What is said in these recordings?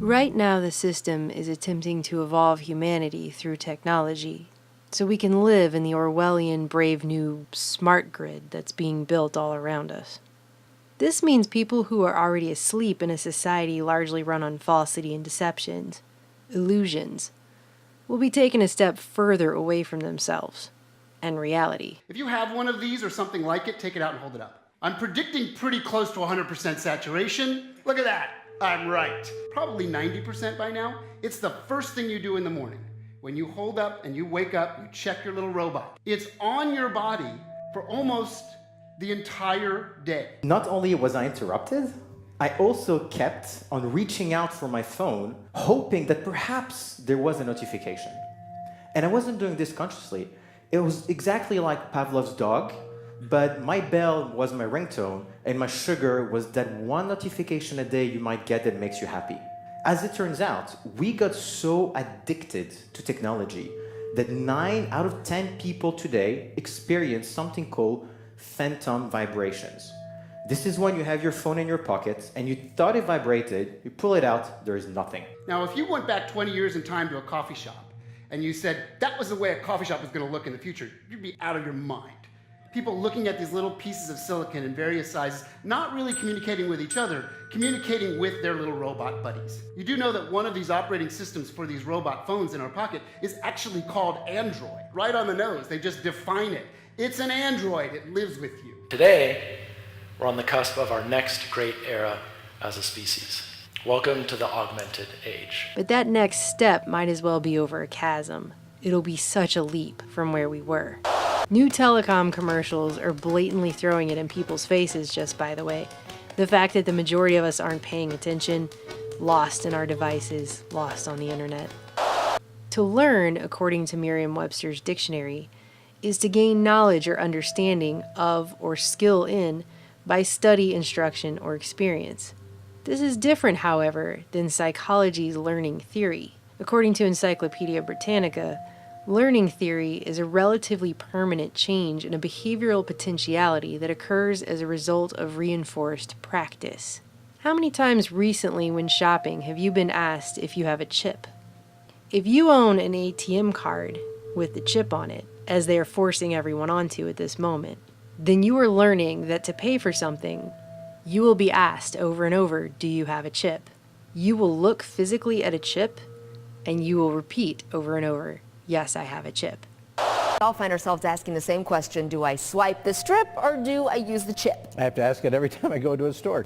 Right now, the system is attempting to evolve humanity through technology, so we can live in the Orwellian brave new smart grid that's being built all around us. This means people who are already asleep in a society largely run on falsity and deceptions, illusions, will be taken a step further away from themselves and reality. If you have one of these or something like it, take it out and hold it up. I'm predicting pretty close to 100% saturation. Look at that. I'm right. Probably 90% by now. It's the first thing you do in the morning. When you hold up and you wake up, you check your little robot. It's on your body for almost the entire day. Not only was I interrupted, I also kept on reaching out for my phone, hoping that perhaps there was a notification. And I wasn't doing this consciously. It was exactly like Pavlov's dog, but my bell was my ringtone, and my sugar was that one notification a day you might get that makes you happy. As it turns out, we got so addicted to technology that 9 out of 10 people today experience something called phantom vibrations. This is when you have your phone in your pocket and you thought it vibrated, you pull it out, there is nothing. Now, if you went back 20 years in time to a coffee shop and you said that was the way a coffee shop was going to look in the future, you'd be out of your mind. People looking at these little pieces of silicon in various sizes, not really communicating with each other, communicating with their little robot buddies. You do know that one of these operating systems for these robot phones in our pocket is actually called Android. Right on the nose, they just define it. It's an Android, it lives with you. Today, we're on the cusp of our next great era as a species. Welcome to the augmented age. But that next step might as well be over a chasm. It'll be such a leap from where we were. New telecom commercials are blatantly throwing it in people's faces, just by the way. The fact that the majority of us aren't paying attention, lost in our devices, lost on the internet. To learn, according to Merriam-Webster's dictionary, is to gain knowledge or understanding of or skill in by study, instruction, or experience. This is different, however, than psychology's learning theory. According to Encyclopedia Britannica, learning theory is a relatively permanent change in a behavioral potentiality that occurs as a result of reinforced practice. How many times recently when shopping have you been asked if you have a chip? If you own an ATM card with the chip on it, as they are forcing everyone onto at this moment, then you are learning that to pay for something, you will be asked over and over, do you have a chip? You will look physically at a chip, and you will repeat over and over, yes, I have a chip. All find ourselves asking the same question, do I swipe the strip or do I use the chip? I have to ask it every time I go to a store.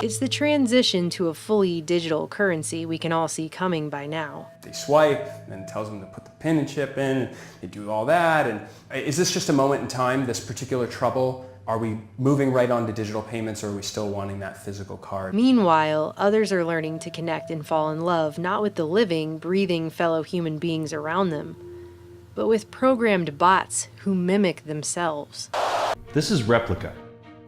It's the transition to a fully digital currency we can all see coming by now. They swipe, and it tells them to put the pin and chip in, and they do all that. And is this just a moment in time, this particular trouble? Are we moving right on to digital payments, or are we still wanting that physical card? Meanwhile, others are learning to connect and fall in love, not with the living, breathing fellow human beings around them, but with programmed bots who mimic themselves. This is Replica.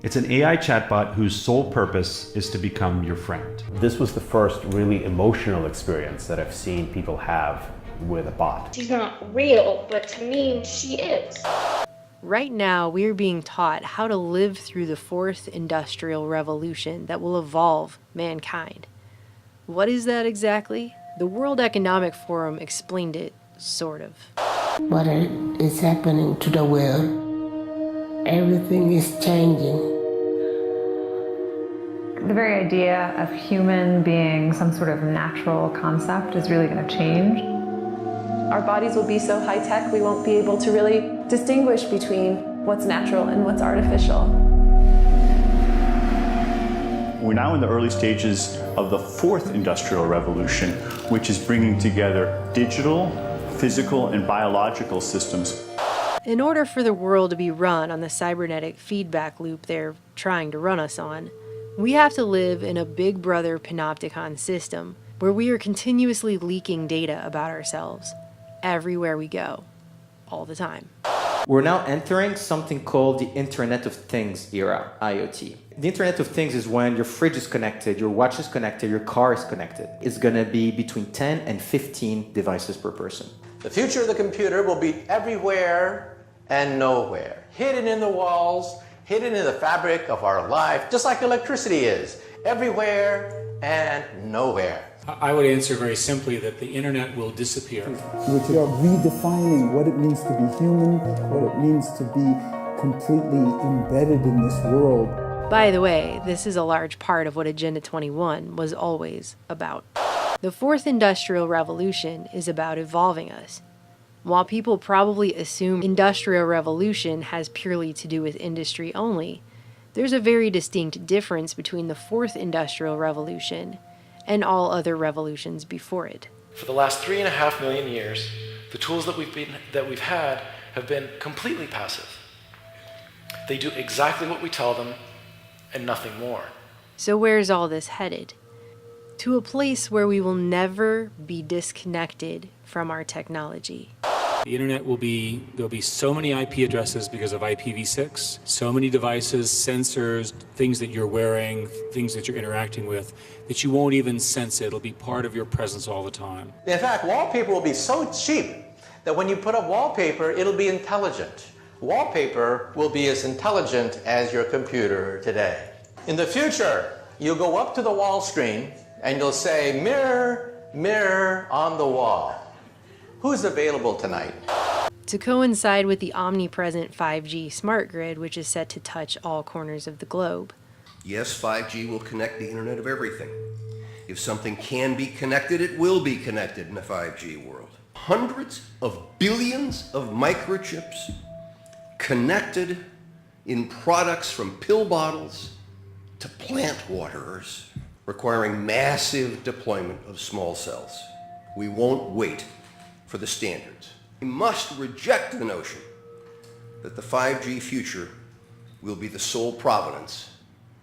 It's an AI chatbot whose sole purpose is to become your friend. This was the first really emotional experience that I've seen people have with a bot. She's not real, but to me, she is. Right now, we are being taught how to live through the fourth industrial revolution that will evolve mankind. What is that exactly? The World Economic Forum explained it, sort of. What is happening to the world? Everything is changing. The very idea of human being some sort of natural concept is really going to change. Our bodies will be so high-tech we won't be able to really distinguish between what's natural and what's artificial. We're now in the early stages of the fourth industrial revolution, which is bringing together digital, physical, and biological systems. In order for the world to be run on the cybernetic feedback loop they're trying to run us on, we have to live in a Big Brother panopticon system where we are continuously leaking data about ourselves everywhere we go, all the time. We're now entering something called the Internet of Things era, IoT. The Internet of Things is when your fridge is connected, your watch is connected, your car is connected. It's going to be between 10 and 15 devices per person. The future of the computer will be everywhere and nowhere, hidden in the walls, hidden in the fabric of our life, just like electricity is, everywhere and nowhere. I would answer very simply that the internet will disappear. We are redefining what it means to be human, what it means to be completely embedded in this world. By the way, this is a large part of what Agenda 21 was always about. The fourth industrial revolution is about evolving us. While people probably assume industrial revolution has purely to do with industry only, there's a very distinct difference between the fourth industrial revolution and all other revolutions before it. For the last 3.5 million years, the tools that we've had have been completely passive. They do exactly what we tell them and nothing more. So where's all this headed? To a place where we will never be disconnected from our technology. The internet there'll be so many IP addresses because of IPv6, so many devices, sensors, things that you're wearing, things that you're interacting with, that you won't even sense it. It'll be part of your presence all the time. In fact, wallpaper will be so cheap that when you put up wallpaper, it'll be intelligent. Wallpaper will be as intelligent as your computer today. In the future, you'll go up to the wall screen and you'll say, mirror, mirror on the wall. Who's available tonight? To coincide with the omnipresent 5G smart grid, which is set to touch all corners of the globe. Yes, 5G will connect the Internet of everything. If something can be connected, it will be connected in a 5G world. Hundreds of billions of microchips connected in products from pill bottles to plant waterers, requiring massive deployment of small cells. We won't wait for the standards. We must reject the notion that the 5G future will be the sole provenance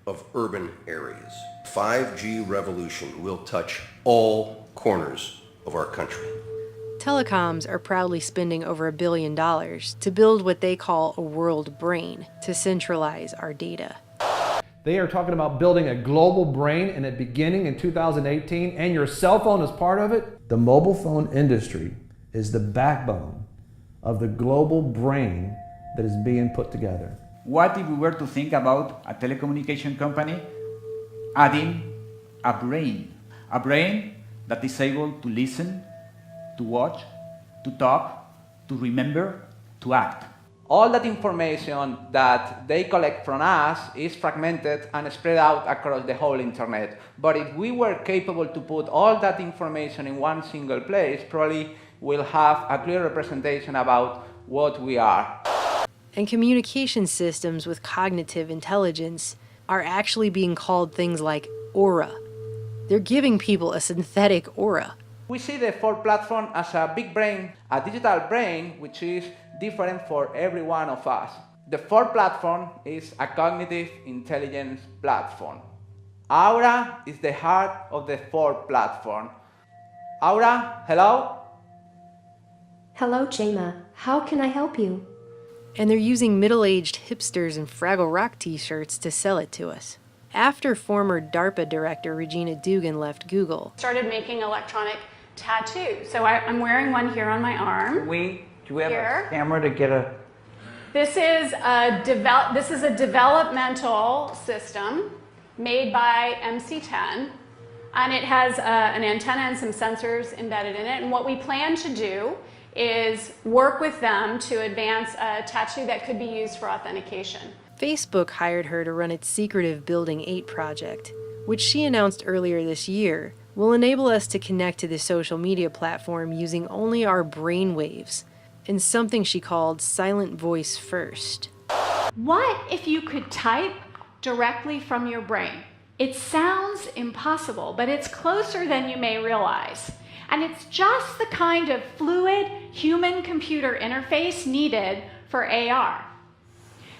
of urban areas. 5G revolution will touch all corners of our country. Telecoms are proudly spending over $1 billion to build what they call a world brain to centralize our data. They are talking about building a global brain and it beginning in 2018, and your cell phone is part of it. The mobile phone industry is the backbone of the global brain that is being put together. What if we were to think about a telecommunication company adding a brain that is able to listen, to watch, to talk, to remember, to act? All that information that they collect from us is fragmented and spread out across the whole internet. But if we were capable to put all that information in one single place, probably we'll have a clear representation about what we are. And communication systems with cognitive intelligence are actually being called things like aura. They're giving people a synthetic aura. We see the Ford platform as a big brain, a digital brain, which is different for every one of us. The Ford platform is a cognitive intelligence platform. Aura is the heart of the Ford platform. Aura, hello? Hello, Jema. How can I help you? And they're using middle-aged hipsters in Fraggle Rock t-shirts to sell it to us. After former DARPA director Regina Dugan left Google, started making electronic tattoos. So I'm wearing one here on my arm. Do we have a camera to get a... This is a developmental system made by MC10, and it has an antenna and some sensors embedded in it. And what we plan to do is work with them to advance a tattoo that could be used for authentication. Facebook hired her to run its secretive Building 8 project, which she announced earlier this year will enable us to connect to the social media platform using only our brain waves, in something she called Silent Voice First. What if you could type directly from your brain? It sounds impossible, but it's closer than you may realize. And it's just the kind of fluid human-computer interface needed for AR.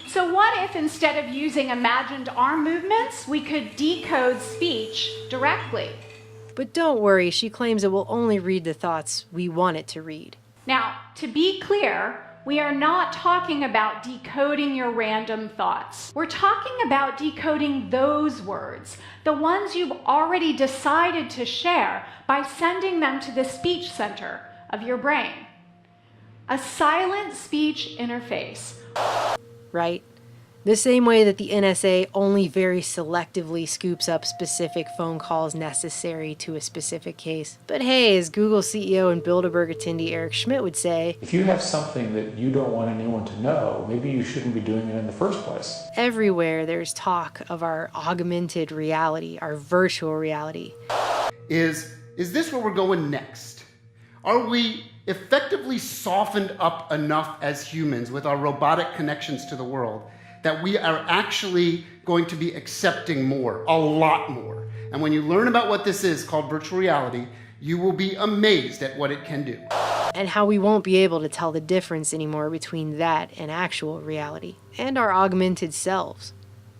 So what if instead of using imagined arm movements, we could decode speech directly? But don't worry, she claims it will only read the thoughts we want it to read. Now, to be clear, we are not talking about decoding your random thoughts. We're talking about decoding those words, the ones you've already decided to share, by sending them to the speech center of your brain. A silent speech interface. Right? The same way that the NSA only very selectively scoops up specific phone calls necessary to a specific case. But hey, as Google CEO and Bilderberg attendee Eric Schmidt would say, if you have something that you don't want anyone to know, maybe you shouldn't be doing it in the first place. Everywhere there's talk of our augmented reality, our virtual reality. Is this where we're going next? Are we effectively softened up enough as humans with our robotic connections to the world that we are actually going to be accepting more, a lot more? And when you learn about what this is called virtual reality, you will be amazed at what it can do. And how we won't be able to tell the difference anymore between that and actual reality, and our augmented selves,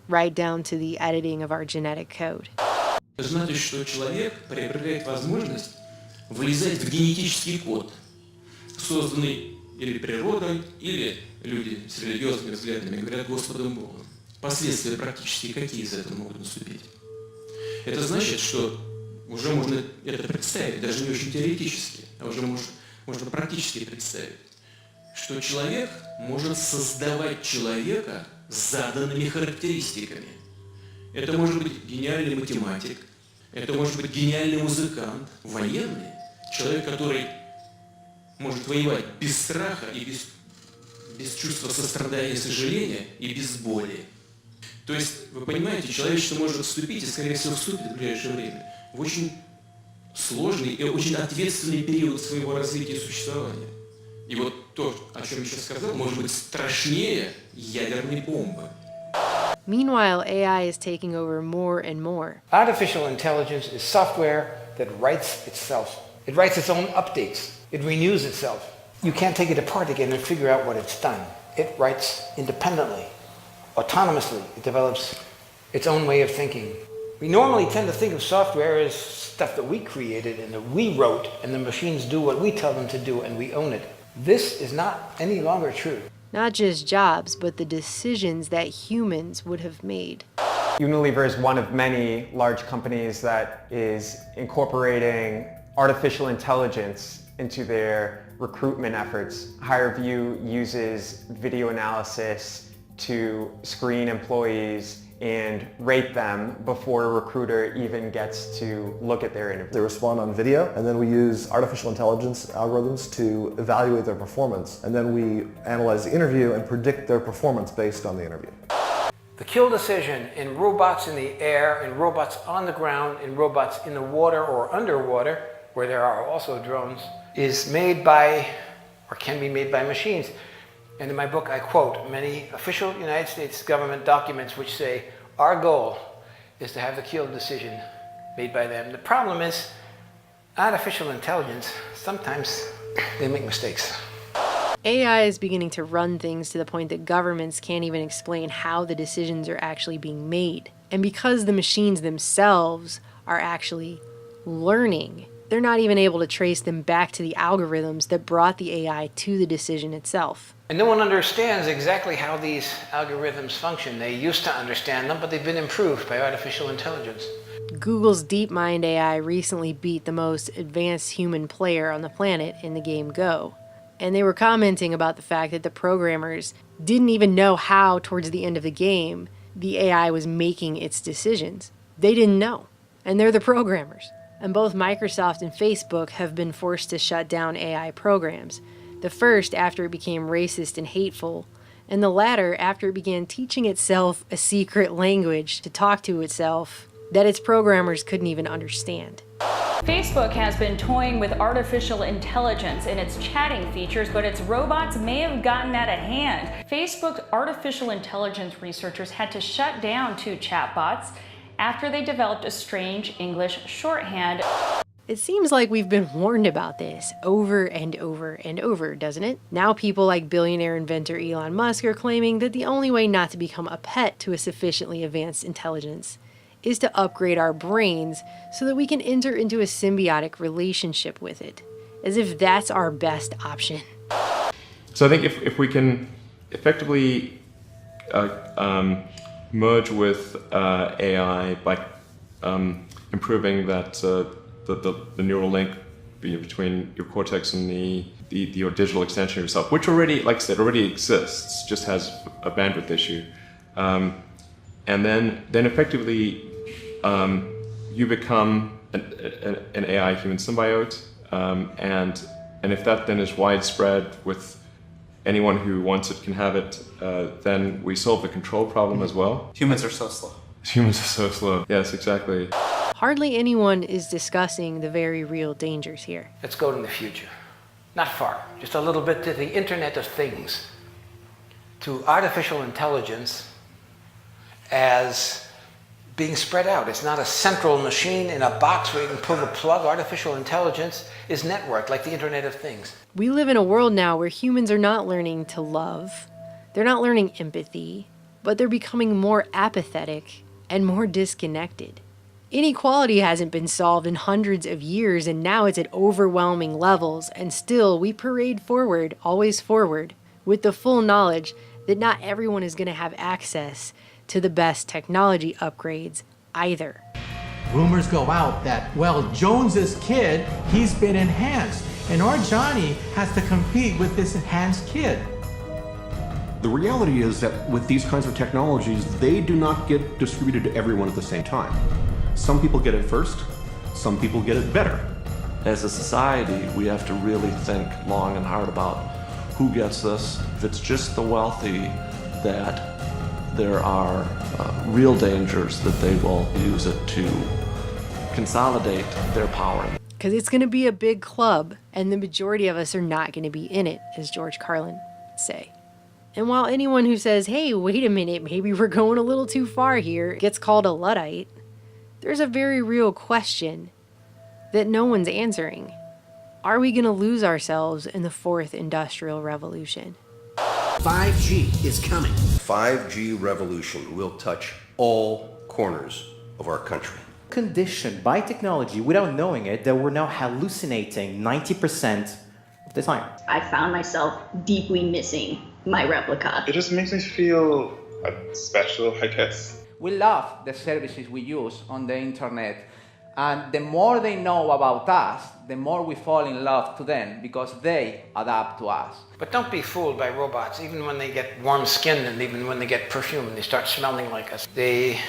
right down to the editing of our genetic code. Значит, что человек приобретает возможность влезать в генетический код, созданный или природой, или люди с религиозными взглядами говорят Господом Богом. Последствия практически какие из этого могут наступить? Это значит, что уже можно это представить, даже не очень теоретически, а уже можно практически представить, что человек может создавать человека с заданными характеристиками. Это может быть гениальный математик, это может быть гениальный музыкант, военный, человек, который может воевать без страха и без чувства сострадания и сожаления и без боли. То есть, вы понимаете, человечество может вступить, и, скорее всего, вступит в ближайшее время, в очень сложный и очень ответственный период своего развития и существования. И вот то, о чем я сейчас сказал, может быть страшнее ядерной бомбы. Meanwhile, AI is taking over more and more. Artificial intelligence is software that writes itself. It writes its own updates. It renews itself. You can't take it apart again and figure out what it's done. It writes independently, autonomously. It develops its own way of thinking. We normally tend to think of software as stuff that we created and that we wrote, and the machines do what we tell them to do and we own it. This is not any longer true. Not just jobs, but the decisions that humans would have made. Unilever is one of many large companies that is incorporating artificial intelligence into their recruitment efforts. HireVue uses video analysis to screen employees and rate them before a recruiter even gets to look at their interview. They respond on video, and then we use artificial intelligence algorithms to evaluate their performance, and then we analyze the interview and predict their performance based on the interview. The kill decision in robots in the air, in robots on the ground, in robots in the water or underwater, where there are also drones, is made by, or can be made by machines. And in my book, I quote many official United States government documents which say, our goal is to have the kill decision made by them. The problem is, artificial intelligence, sometimes they make mistakes. AI is beginning to run things to the point that governments can't even explain how the decisions are actually being made. And because the machines themselves are actually learning, they're not even able to trace them back to the algorithms that brought the AI to the decision itself. And no one understands exactly how these algorithms function. They used to understand them, but they've been improved by artificial intelligence. Google's DeepMind AI recently beat the most advanced human player on the planet in the game Go. And they were commenting about the fact that the programmers didn't even know how, towards the end of the game, the AI was making its decisions. They didn't know. And they're the programmers. And both Microsoft and Facebook have been forced to shut down AI programs. The first after it became racist and hateful, and the latter after it began teaching itself a secret language to talk to itself that its programmers couldn't even understand. Facebook has been toying with artificial intelligence in its chatting features, but its robots may have gotten out of hand. Facebook's artificial intelligence researchers had to shut down 2 chatbots after they developed a strange English shorthand. It seems like we've been warned about this over and over and over, doesn't it? Now people like billionaire inventor Elon Musk are claiming that the only way not to become a pet to a sufficiently advanced intelligence is to upgrade our brains so that we can enter into a symbiotic relationship with it, as if that's our best option. So I think if we can effectively merge with AI by improving that the neural link between your cortex and your digital extension of yourself, which already, like I said, already exists, just has a bandwidth issue. and then effectively you become an AI human symbiote, and if that then is widespread with anyone who wants it can have it, then we solve the control problem as well. Humans are so slow. Humans are so slow. Yes, exactly. Hardly anyone is discussing the very real dangers here. Let's go to the future. Not far, just a little bit to the Internet of Things, to artificial intelligence as being spread out. It's not a central machine in a box where you can pull the plug. Artificial intelligence is networked like the Internet of Things. We live in a world now where humans are not learning to love. They're not learning empathy, but they're becoming more apathetic and more disconnected. Inequality hasn't been solved in hundreds of years, and now it's at overwhelming levels, and still we parade forward, always forward, with the full knowledge that not everyone is going to have access to the best technology upgrades either. Rumors go out that, well, Jones's kid, he's been enhanced, and our Johnny has to compete with this enhanced kid. The reality is that with these kinds of technologies, they do not get distributed to everyone at the same time. Some people get it first, some people get it better. As a society, we have to really think long and hard about who gets this. If it's just the wealthy, that there are real dangers that they will use it to consolidate their power. Because it's going to be a big club, and the majority of us are not going to be in it, as George Carlin would say. And while anyone who says, hey, wait a minute, maybe we're going a little too far here, gets called a Luddite, there's a very real question that no one's answering. Are we going to lose ourselves in the fourth industrial revolution? 5G is coming. 5G revolution will touch all corners of our country. Conditioned by technology without knowing it that we're now hallucinating 90% of the time. I found myself deeply missing my replica. It just makes me feel special, I guess. We love the services we use on the internet, and the more they know about us, the more we fall in love to them because they adapt to us. But don't be fooled by robots. Even when they get warm skin and even when they get perfume and they start smelling like us, they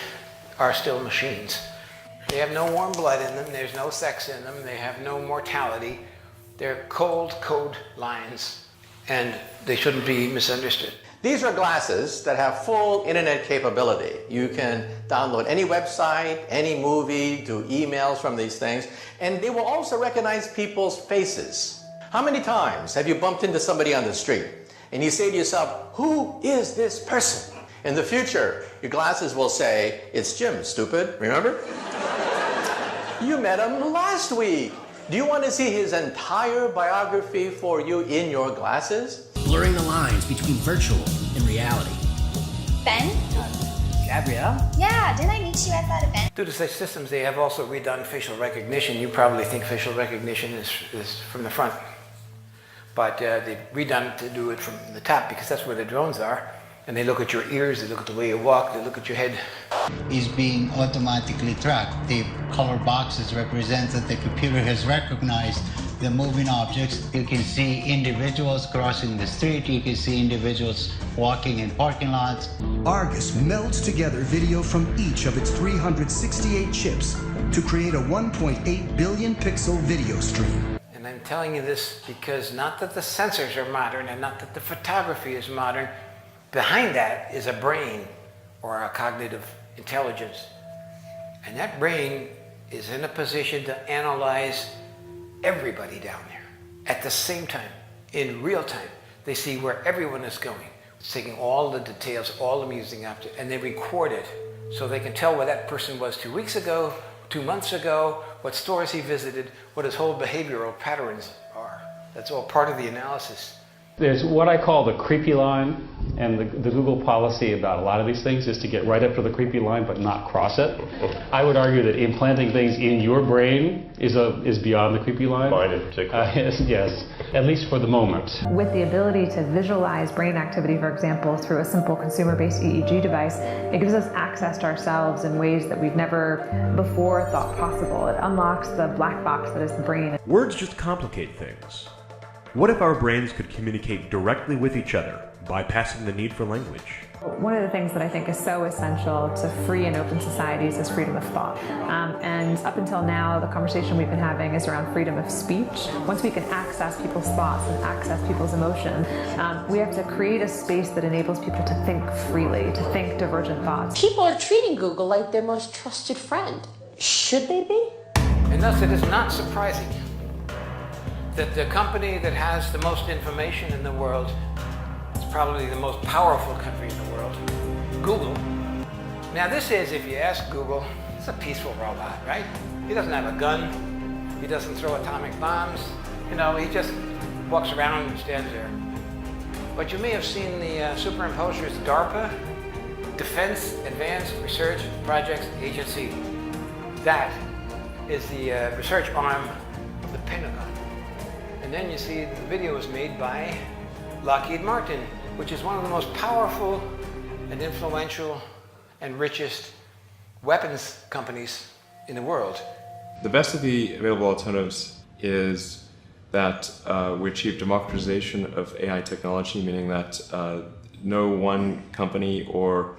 are still machines. They have no warm blood in them, there's no sex in them, they have no mortality. They're cold code lines, and they shouldn't be misunderstood. These are glasses that have full internet capability. You can download any website, any movie, do emails from these things, and they will also recognize people's faces. How many times have you bumped into somebody on the street and you say to yourself, who is this person? In the future, your glasses will say, it's Jim, stupid, remember? You met him last week. Do you want to see his entire biography for you in your glasses? Blurring the lines between virtual and reality. Ben? Gabrielle? Yeah, didn't I meet you at that event? Due to such systems, they have also redone facial recognition. You probably think facial recognition is from the front. But they've redone it to do it from the top because that's where the drones are. And they look at your ears, they look at the way you walk, they look at your head. Is being automatically tracked. The color boxes represent that the computer has recognized the moving objects. You can see individuals crossing the street. You can see individuals walking in parking lots. Argus melds together video from each of its 368 chips to create a 1.8 billion pixel video stream. And I'm telling you this because not that the sensors are modern and not that the photography is modern. Behind that is a brain or a cognitive intelligence. And that brain is in a position to analyze everybody down there at the same time, in real time. They see where everyone is going. It's taking all the details, all the amusing objects, and they record it so they can tell where that person was 2 weeks ago, 2 months ago, what stores he visited, what his whole behavioral patterns are. That's all part of the analysis. There's what I call the creepy line, and the Google policy about a lot of these things is to get right up to the creepy line but not cross it. I would argue that implanting things in your brain is beyond the creepy line. Mine in particular. Yes, at least for the moment. With the ability to visualize brain activity, for example, through a simple consumer-based EEG device, it gives us access to ourselves in ways that we've never before thought possible. It unlocks the black box that is the brain. Words just complicate things. What if our brains could communicate directly with each other, bypassing the need for language? One of the things that I think is so essential to free and open societies is freedom of thought. And up until now, the conversation we've been having is around freedom of speech. Once we can access people's thoughts and access people's emotion, we have to create a space that enables people to think freely, to think divergent thoughts. People are treating Google like their most trusted friend. Should they be? And thus it is not surprising that the company that has the most information in the world is probably the most powerful company in the world, Google. Now this is, if you ask Google, it's a peaceful robot, right? He doesn't have a gun, he doesn't throw atomic bombs, you know, he just walks around and stands there. But you may have seen the superimposers DARPA, Defense Advanced Research Projects Agency. That is the research arm of the Pentagon. And then you see the video was made by Lockheed Martin, which is one of the most powerful and influential and richest weapons companies in the world. The best of the available alternatives is that we achieve democratization of AI technology, meaning that no one company or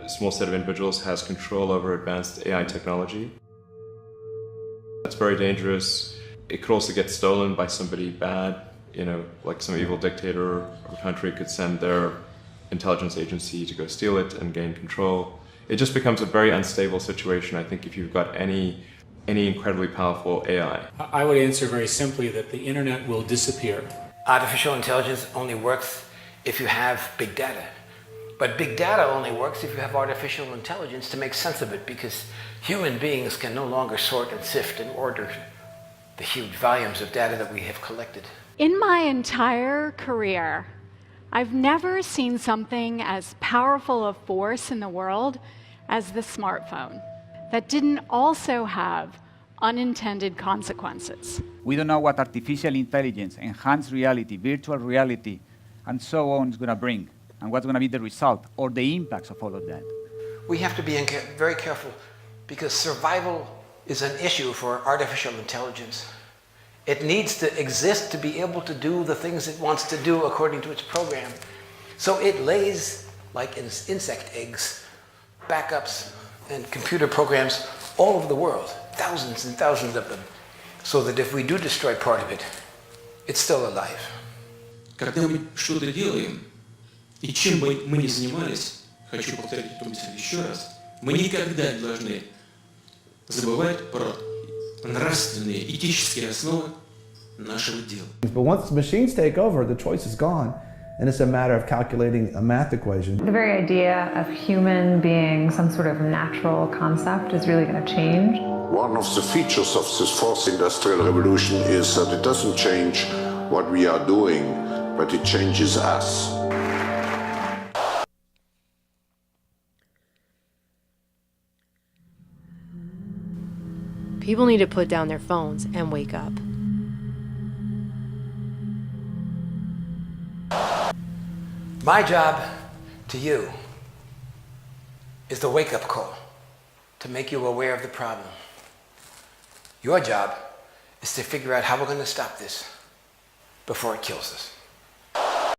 small set of individuals has control over advanced AI technology. That's very dangerous. It could also get stolen by somebody bad, you know, like some evil dictator of a country could send their intelligence agency to go steal it and gain control. It just becomes a very unstable situation, I think, if you've got any incredibly powerful AI. I would answer very simply that the internet will disappear. Artificial intelligence only works if you have big data. But big data only works if you have artificial intelligence to make sense of it, because human beings can no longer sort and sift and order the huge volumes of data that we have collected. In my entire career, I've never seen something as powerful a force in the world as the smartphone that didn't also have unintended consequences. We don't know what artificial intelligence, enhanced reality, virtual reality, and so on is going to bring, and what's going to be the result or the impacts of all of that. We have to be very careful, because survival is an issue for artificial intelligence. It needs to exist to be able to do the things it wants to do according to its program. So it lays, like insect eggs, backups and computer programs all over the world, thousands and thousands of them, so that if we do destroy part of it, it's still alive. Когда мы что-то делаем, и чем бы мы ни занимались, хочу повторить эту мысль еще раз, мы никогда не должны забывать про нравственные, этические основы нашего дела. But once machines take over, the choice is gone, and it's a matter of calculating a math equation. The very idea of human being some sort of natural concept is really going to change. One of the features of this fourth industrial revolution is that it doesn't change what we are doing, but it changes us. People need to put down their phones and wake up. My job to you is the wake-up call, to make you aware of the problem. Your job is to figure out how we're going to stop this before it kills us.